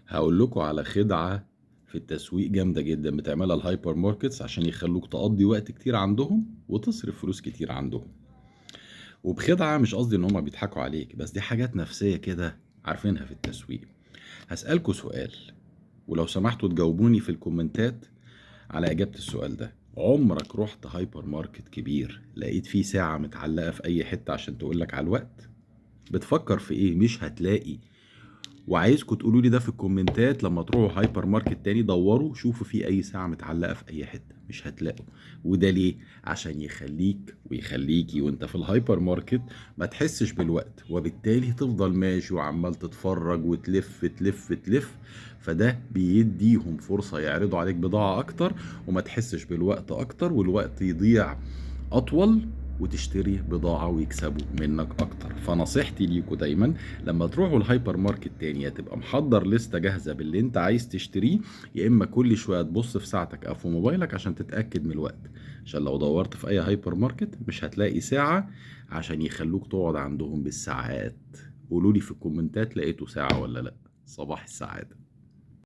هقول لكم على خدعة في التسويق جامدة جدا بتعملها الهايبر ماركتس عشان يخلوك تقضي وقت كتير عندهم وتصرف فلوس كتير عندهم. وبخدعة مش قصدي ان هما بيضحكوا عليك، بس دي حاجات نفسية كده عارفينها في التسويق. هسألكوا سؤال، ولو سمحتوا تجاوبوني في الكومنتات على إجابة السؤال ده. عمرك رحت هايبر ماركت كبير لقيت فيه ساعة متعلقة في أي حتة عشان تقولك على الوقت؟ بتفكر في إيه؟ مش هتلاقي. وعايزكم تقولوا لي ده في الكومنتات. لما تروحوا هايبر ماركت تاني دوروا شوفوا في اي ساعة متعلقة في اي حتة، مش هتلاقوا. وده ليه؟ عشان يخليك ويخليكي وانت في الهايبر ماركت ما تحسش بالوقت، وبالتالي تفضل ماشي وعمال تتفرج وتلف تلف تلف. فده بيديهم فرصة يعرضوا عليك بضاعة اكتر وما تحسش بالوقت اكتر، والوقت يضيع اطول وتشتري بضاعة ويكسبوا منك اكتر. فنصيحتي ليكوا دايما لما تروحوا الهايبر ماركت تاني يا تبقى محضر لستة جاهزة باللي انت عايز تشتريه، يا اما كل شوية تبص في ساعتك او في موبايلك عشان تتأكد من الوقت. عشان لو دورت في اي هايبر ماركت مش هتلاقي ساعة عشان يخلوك تقعد عندهم بالساعات. قولولي في الكومنتات لقيتوا ساعة ولا لا. صباح السعادة.